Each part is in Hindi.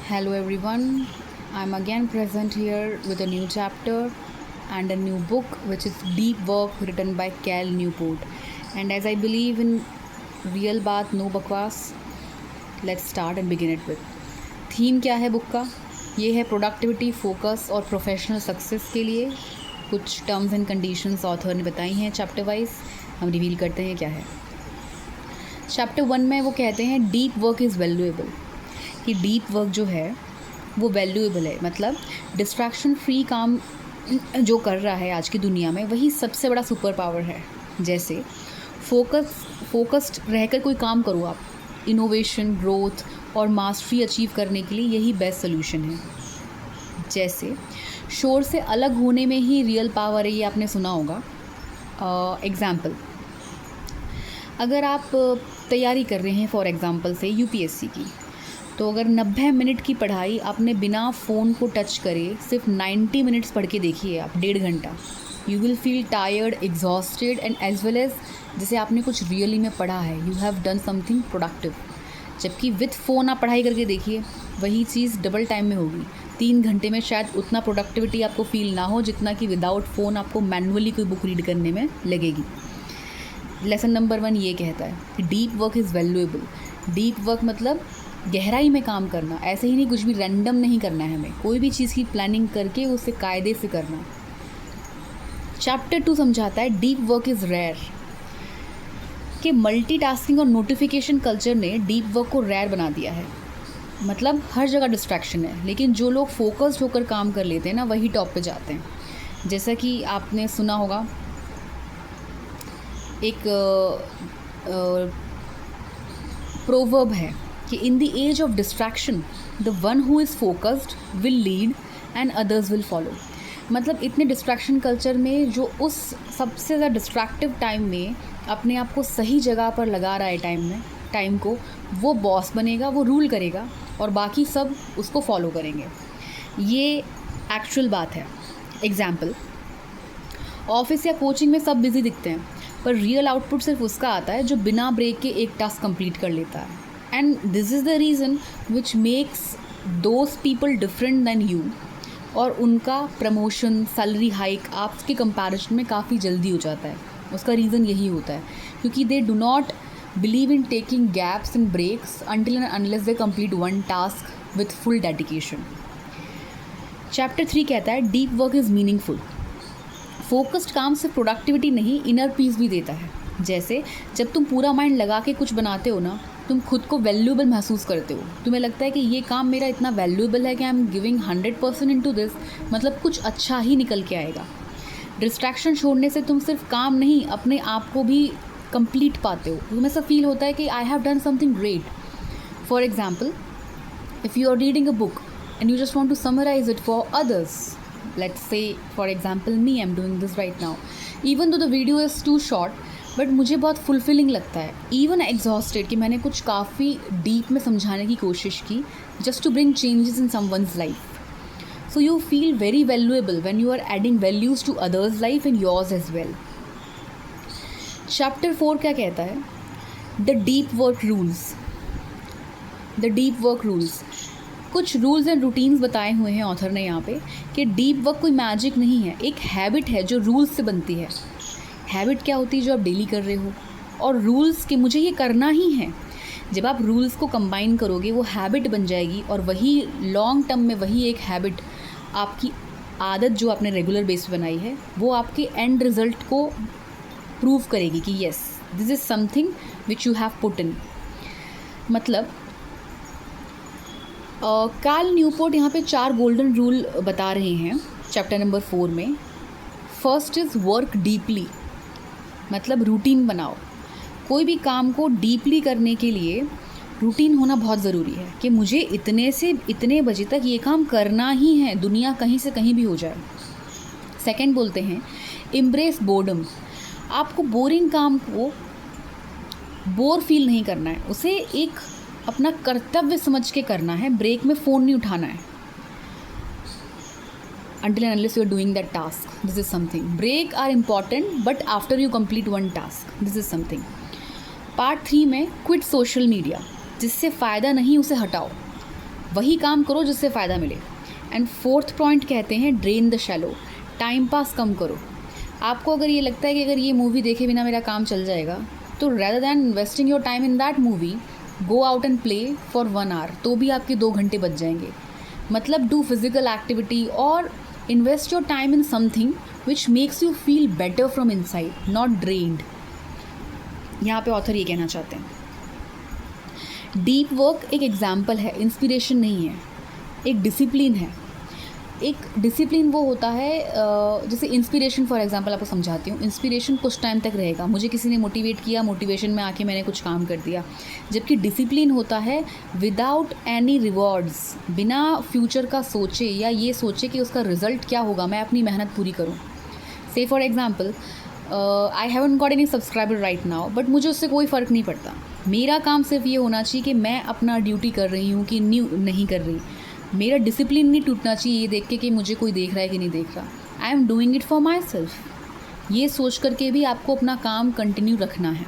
Hello everyone, I'm again present here with a new chapter and a new book which is Deep Work written by Cal Newport. And as I believe in real बात no बकवास, let's start and begin it with. Theme क्या है बुक का? ये है प्रोडक्टिविटी, फोकस और प्रोफेशनल सक्सेस के लिए कुछ टर्म्स एंड कंडीशंस ऑथर ने बताई हैं चैप्टर वाइज. हम रिवील करते हैं क्या है. चैप्टर 1 में वो कहते हैं डीप वर्क इज़ वैल्यूएबल, कि डीप वर्क जो है वो वैल्यूएबल है. मतलब डिस्ट्रैक्शन फ्री काम जो कर रहा है आज की दुनिया में वही सबसे बड़ा सुपर पावर है. जैसे फोकस्ड रहकर कोई काम करो आप, इनोवेशन, ग्रोथ और मास्टरी अचीव करने के लिए यही बेस्ट सोल्यूशन है. जैसे शोर से अलग होने में ही रियल पावर है, ये आपने सुना होगा. एग्ज़ाम्पल, अगर आप तैयारी कर रहे हैं फॉर एग्ज़ाम्पल से यूपीएससी की, तो अगर 90 मिनट की पढ़ाई आपने बिना फ़ोन को टच करे सिर्फ 90 मिनट्स पढ़ के देखिए आप, 1.5 घंटा, you will feel tired, exhausted and as well as जैसे आपने कुछ रियली में पढ़ा है, you have done something productive. जबकि विथ फ़ोन आप पढ़ाई करके देखिए, वही चीज़ डबल टाइम में होगी. 3 घंटे में शायद उतना प्रोडक्टिविटी आपको फील ना हो जितना कि विदाउट फ़ोन आपको मैनुअली कोई बुक रीड करने में लगेगी. लेसन नंबर 1 ये कहता है कि deep work is valuable. Deep work मतलब गहराई में काम करना, ऐसे ही नहीं, कुछ भी रैंडम नहीं करना है हमें, कोई भी चीज़ की प्लानिंग करके उसे कायदे से करना. चैप्टर 2 समझाता है डीप वर्क इज़ रेयर, कि मल्टीटास्किंग और नोटिफिकेशन कल्चर ने डीप वर्क को रेयर बना दिया है. मतलब हर जगह डिस्ट्रैक्शन है, लेकिन जो लोग फोकस्ड होकर काम कर लेते हैं ना, वही टॉप पे जाते हैं. जैसा कि आपने सुना होगा, एक प्रोवर्ब है कि in the age of distraction the one who is focused will lead and others will follow. मतलब इतने डिस्ट्रैक्शन कल्चर में जो उस सबसे ज़्यादा डिस्ट्रैक्टिव टाइम में अपने आप को सही जगह पर लगा रहा है टाइम को, वो बॉस बनेगा, वो रूल करेगा और बाकी सब उसको फॉलो करेंगे. ये एक्चुअल बात है. एग्जाम्पल, ऑफिस या कोचिंग में सब बिजी दिखते हैं, पर रियल आउटपुट सिर्फ उसका आता है जो बिना ब्रेक के एक टास्क कंप्लीट कर लेता है. And this is the reason which makes those people different than you, और उनका प्रमोशन, सैलरी हाइक आपके कंपैरिजन में काफ़ी जल्दी हो जाता है. उसका रीज़न यही होता है क्योंकि they do not believe in taking gaps and breaks until and unless they complete one task with full dedication. Chapter 3 कहता है deep work is meaningful. Focused काम सिर्फ प्रोडक्टिविटी नहीं, इनर पीस भी देता है. जैसे जब तुम पूरा माइंड लगा के कुछ बनाते हो ना, तुम खुद को वैल्यूएबल महसूस करते हो. तुम्हें लगता है कि ये काम मेरा इतना वैल्यूएबल है कि I am giving 100% into this, मतलब कुछ अच्छा ही निकल के आएगा. डिस्ट्रैक्शन छोड़ने से तुम सिर्फ काम नहीं, अपने आप को भी कंप्लीट पाते हो. तुम्हें ऐसा फील होता है कि I have done something great. For example, if you are reading a book and you just want to summarize it for others, let's say for example me, I'm doing this right now, even though the video is too short, but मुझे बहुत फुलफिलिंग लगता है, even exhausted, कि मैंने कुछ काफ़ी डीप में समझाने की कोशिश की just to bring changes in someone's life. So you feel very valuable when you are adding values to others' life and yours as well. Chapter 4 क्या कहता है? The deep work rules. The deep work rules. कुछ रूल्स एंड रूटीन्स बताए हुए हैं ऑथर ने यहाँ पे कि डीप वर्क कोई मैजिक नहीं है, एक हैबिट है जो रूल्स से बनती है. हैबिट क्या होती है? जो आप डेली कर रहे हो, और रूल्स कि मुझे ये करना ही है. जब आप रूल्स को कंबाइन करोगे वो हैबिट बन जाएगी, और वही लॉन्ग टर्म में वही एक हैबिट, आपकी आदत जो आपने रेगुलर बेस पे बनाई है, वो आपके एंड रिजल्ट को प्रूव करेगी कि yes, this is something which you have put in. मतलब कार्ल न्यूपोर्ट यहाँ पे 4 गोल्डन रूल बता रहे हैं चैप्टर नंबर 4 में. फर्स्ट इज़ वर्क डीपली, मतलब रूटीन बनाओ. कोई भी काम को डीपली करने के लिए रूटीन होना बहुत ज़रूरी है कि मुझे इतने से इतने बजे तक ये काम करना ही है, दुनिया कहीं से कहीं भी हो जाए. सेकंड बोलते हैं एम्ब्रेस बोर्डम. आपको बोरिंग काम को बोर फील नहीं करना है, उसे एक अपना कर्तव्य समझ के करना है. ब्रेक में फ़ोन नहीं उठाना है until and unless you are doing that task. This is something. Break are important, but after you complete one task, this is something. Part 3 में क्विट सोशल मीडिया. जिससे फ़ायदा नहीं उसे हटाओ. वही काम करो जिससे फ़ायदा मिले। एंड फोर्थ पॉइंट कहते हैं drain the shallow, time pass कम करो। आपको अगर ये लगता है कि अगर ये मूवी देखे बिना मेरा काम चल जाएगा, तो rather than investing your time in that movie, go out and play for 1 hour, तो भी आपके 2 घंटे बच जाएंगे। मतलब डू फिजिकल एक्टिविटी और invest your time in something which makes you feel better from inside, not drained. यहाँ पे ऑथर ये कहना चाहते हैं। डीप वर्क एक एग्जाम्पल है, इंस्पिरेशन नहीं है, एक डिसिप्लिन है। एक डिसिप्लिन वो होता है, जैसे इंस्पिरेशन फॉर एग्जांपल आपको समझाती हूँ। इंस्पिरेशन कुछ टाइम तक रहेगा, मुझे किसी ने मोटिवेट किया, मोटिवेशन में आके मैंने कुछ काम कर दिया। जबकि डिसिप्लिन होता है विदाउट एनी रिवॉर्ड्स, बिना फ्यूचर का सोचे या ये सोचे कि उसका रिजल्ट क्या होगा, मैं अपनी मेहनत पूरी करूँ। से for example I haven't got any subscriber right now, but मुझे उससे कोई फ़र्क नहीं पड़ता। मेरा काम सिर्फ ये होना चाहिए कि मैं अपना ड्यूटी कर रही हूँ कि नहीं कर रही। मेरा डिसिप्लिन नहीं टूटना चाहिए ये देख के कि मुझे कोई देख रहा है कि नहीं देख रहा। I am doing it for my self. ये सोच करके भी आपको अपना काम कंटिन्यू रखना है।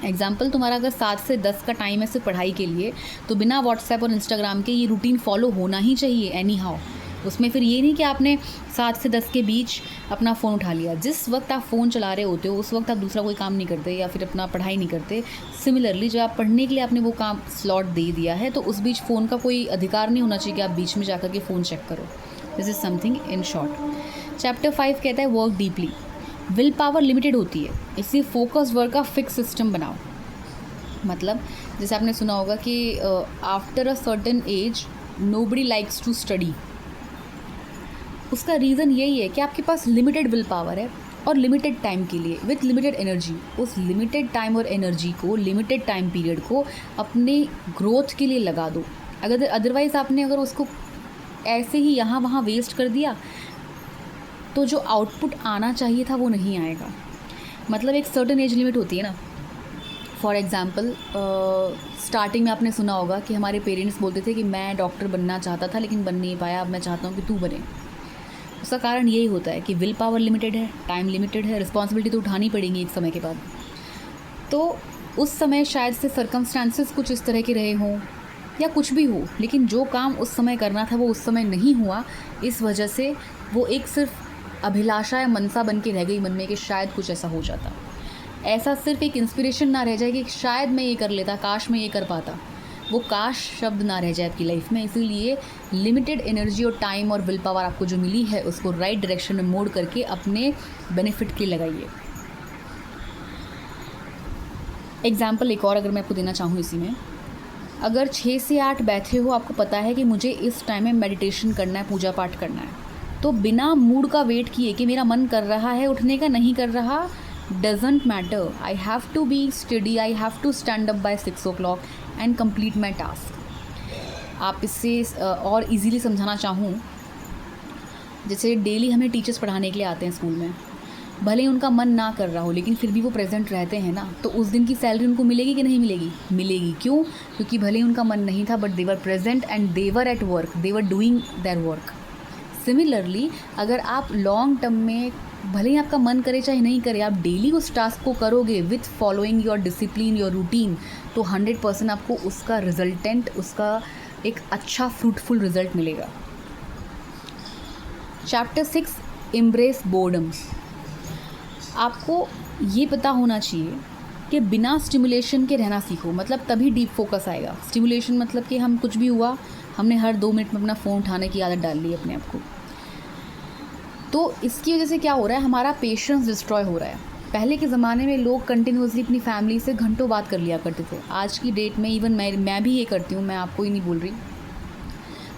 एग्जाम्पल, तुम्हारा अगर 7 से 10 का टाइम है सिर्फ पढ़ाई के लिए, तो बिना व्हाट्सएप और इंस्टाग्राम के ये रूटीन फॉलो होना ही चाहिए एनी हाउ। उसमें फिर ये नहीं कि आपने 7 से 10 के बीच अपना फ़ोन उठा लिया। जिस वक्त आप फ़ोन चला रहे होते हो उस वक्त आप दूसरा कोई काम नहीं करते या फिर अपना पढ़ाई नहीं करते। सिमिलरली जब आप पढ़ने के लिए आपने वो काम स्लॉट दे दिया है, तो उस बीच फ़ोन का कोई अधिकार नहीं होना चाहिए कि आप बीच में जाकर के फ़ोन चेक करो। This is something in short. Chapter 5 कहता है work deeply. Will power limited होती है, इसलिए फोकस वर्क का फिक्स सिस्टम बनाओ। मतलब जैसे आपने सुना होगा कि after a certain age nobody likes to study. उसका रीज़न यही है कि आपके पास लिमिटेड विल पावर है और लिमिटेड टाइम के लिए विथ लिमिटेड एनर्जी। उस लिमिटेड टाइम और एनर्जी को, लिमिटेड टाइम पीरियड को अपने ग्रोथ के लिए लगा दो। अगर अदरवाइज़ आपने अगर उसको ऐसे ही यहाँ वहाँ वेस्ट कर दिया, तो जो आउटपुट आना चाहिए था वो नहीं आएगा। मतलब एक सर्टेन एज लिमिट होती है ना। फॉर एग्ज़ाम्पल, स्टार्टिंग में आपने सुना होगा कि हमारे पेरेंट्स बोलते थे कि मैं डॉक्टर बनना चाहता था लेकिन बन नहीं पाया, अब मैं चाहता हूँ कि तू बने। उसका कारण यही होता है कि विल पावर लिमिटेड है, टाइम लिमिटेड है, रिस्पॉन्सिबिलिटी तो उठानी पड़ेगी एक समय के बाद। तो उस समय शायद से सर्कमस्टांसेस कुछ इस तरह के रहे हों या कुछ भी हो, लेकिन जो काम उस समय करना था वो उस समय नहीं हुआ। इस वजह से वो एक सिर्फ अभिलाषा या मनसा बन के रह गई मन में कि शायद कुछ ऐसा हो जाता। ऐसा सिर्फ एक इंस्पिरेशन ना रह जाए कि शायद मैं ये कर लेता, काश मैं ये कर पाता। वो काश शब्द ना रह जाए आपकी लाइफ में। इसीलिए लिमिटेड एनर्जी और टाइम और विल पावर आपको जो मिली है उसको राइट डायरेक्शन में मोड़ करके अपने बेनिफिट के लिए लगाइए। एग्जाम्पल एक और अगर मैं आपको देना चाहूँ इसी में, अगर 6 से 8 बैठे हो, आपको पता है कि मुझे इस टाइम में मेडिटेशन करना है, पूजा पाठ करना है, तो बिना मूड का वेट किए कि मेरा मन कर रहा है उठने का, नहीं कर रहा, doesn't matter. I have to be study, I have to stand up by 6 o'clock and complete my task. आप इससे और इजीली समझाना चाहूँ, जैसे डेली हमें टीचर्स पढ़ाने के लिए आते हैं स्कूल में, भले ही उनका मन ना कर रहा हो लेकिन फिर भी वो प्रेजेंट रहते हैं ना, तो उस दिन की सैलरी उनको मिलेगी कि नहीं मिलेगी? मिलेगी। क्यों? क्योंकि भले ही उनका मन नहीं था but they were present and they were at work, they were doing their work. Similarly अगर आप लॉन्ग टर्म में, भले ही आपका मन करे चाहे नहीं करे, आप डेली उस टास्क को करोगे with following your discipline, your routine, तो 100% आपको उसका रिजल्टेंट, उसका एक अच्छा फ्रूटफुल रिजल्ट मिलेगा। Chapter 6 embrace boredom. आपको ये पता होना चाहिए कि बिना स्टिमुलेशन के रहना सीखो, मतलब तभी डीप फोकस आएगा। स्टिमुलेशन मतलब कि हम कुछ भी हुआ, हमने हर 2 मिनट में अपना फ़ोन उठाने की आदत डाल ली अपने आप को, तो इसकी वजह से क्या हो रहा है, हमारा पेशेंस डिस्ट्रॉय हो रहा है। पहले के ज़माने में लोग कंटिन्यूसली अपनी फैमिली से घंटों बात कर लिया करते थे। आज की डेट में इवन मैं भी ये करती हूँ, मैं आपको ही नहीं बोल रही।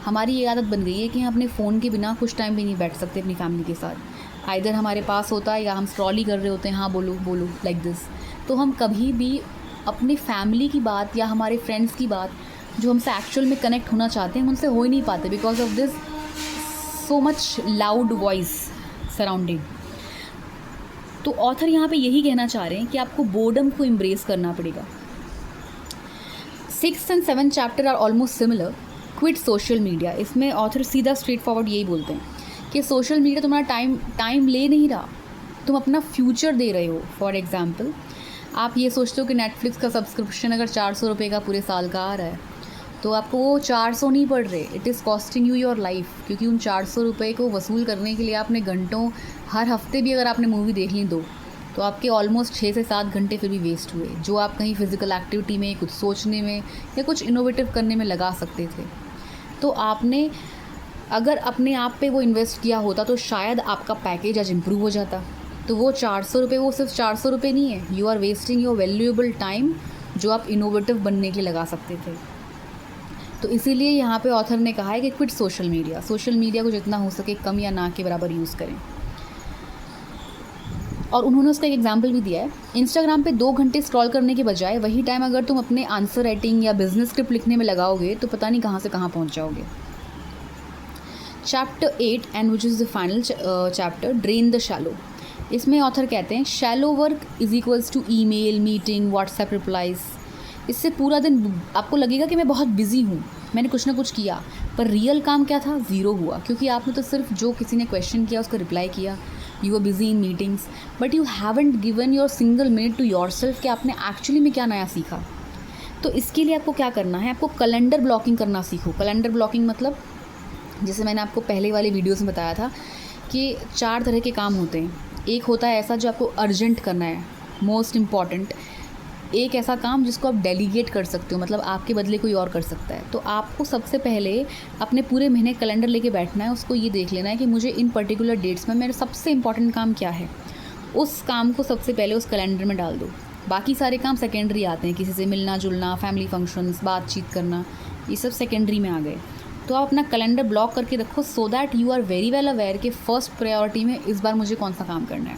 हमारी ये आदत बन गई है कि हम अपने फ़ोन के बिना कुछ टाइम भी नहीं बैठ सकते अपनी फैमिली के साथ। आइदर हमारे पास होता है या हम स्क्रॉल ही कर रहे होते हैं, हाँ बोलो बोलो लाइक दिस। तो हम कभी भी अपनी फैमिली की बात या हमारे फ्रेंड्स की बात जो हमसे एक्चुअल में कनेक्ट होना चाहते हैं उनसे हो ही नहीं पाते, because of this so much loud voice surrounding. तो ऑथर यहाँ पे यही कहना चाह रहे हैं कि आपको बोर्डम को एम्ब्रेस करना पड़ेगा। 6th and 7th chapter are almost similar. Quit social media, इसमें ऑथर सीधा स्ट्रेट फॉरवर्ड यही बोलते हैं कि सोशल मीडिया तुम्हारा टाइम ले नहीं रहा, तुम अपना फ्यूचर दे रहे हो। फॉर एग्जाम्पल, आप ये सोचते हो कि नेटफ्लिक्स का सब्सक्रिप्शन अगर 400 रुपये का पूरे साल का आ रहा है, तो आपको वो 400 नहीं पड़ रहे, it is costing you your life, क्योंकि उन 400 रुपये को वसूल करने के लिए आपने घंटों, हर हफ्ते भी अगर आपने मूवी देख ली दो, तो आपके ऑलमोस्ट 6 से 7 घंटे फिर भी वेस्ट हुए, जो आप कहीं फिज़िकल एक्टिविटी में, कुछ सोचने में या कुछ इनोवेटिव करने में लगा सकते थे। तो आपने अगर अपने आप पे वो इन्वेस्ट किया होता तो शायद आपका पैकेज आज इम्प्रूव हो जाता। तो वो 400 रुपये, वो सिर्फ 400 रुपये नहीं है, you are wasting your valuable time जो आप इनोवेटिव बनने के लिए लगा सकते थे। तो इसीलिए यहाँ पे ऑथर ने कहा है कि quit social media, social media को जितना हो सके कम या ना के बराबर यूज़ करें। और उन्होंने उसका एक एग्जाम्पल भी दिया है, इंस्टाग्राम पे 2 घंटे स्क्रॉल करने के बजाय वही टाइम अगर तुम अपने आंसर राइटिंग या बिजनेस स्क्रिप्ट लिखने में लगाओगे तो पता नहीं कहाँ से कहाँ पहुँच जाओगे। Chapter 8 and which is the final chapter, drain the shallow. इसमें ऑथर कहते हैं shallow work is equals to email, meeting, WhatsApp replies. इससे पूरा दिन आपको लगेगा कि मैं बहुत बिजी हूँ, मैंने कुछ ना कुछ किया, पर रियल काम क्या था, ज़ीरो हुआ, क्योंकि आपने तो सिर्फ जो किसी ने क्वेश्चन किया उसका रिप्लाई किया। You are busy in meetings but you haven't given your single minute to yourself कि आपने एक्चुअली में क्या नया सीखा। तो इसके लिए आपको क्या करना है, आपको कैलेंडर ब्लॉकिंग करना सीखो। कैलेंडर ब्लॉकिंग मतलब, जैसे मैंने आपको पहले वाले वीडियोस में बताया था कि 4 तरह के काम होते हैं। एक होता है ऐसा जो आपको अर्जेंट करना है, मोस्ट इम्पॉर्टेंट। एक ऐसा काम जिसको आप डेलीगेट कर सकते हो, मतलब आपके बदले कोई और कर सकता है। तो आपको सबसे पहले अपने पूरे महीने कैलेंडर लेके बैठना है, उसको ये देख लेना है कि मुझे इन पर्टिकुलर डेट्स में मेरा सबसे इम्पॉर्टेंट काम क्या है, उस काम को सबसे पहले उस कैलेंडर में डाल दो। बाकी सारे काम सेकेंडरी आते हैं, किसी से मिलना जुलना, फैमिली फंक्शंस, बातचीत करना, ये सब सेकेंडरी में आ गए। तो आप अपना कैलेंडर ब्लॉक करके रखो so that you are very well aware कि फ़र्स्ट प्रायोरिटी में इस बार मुझे कौन सा काम करना है।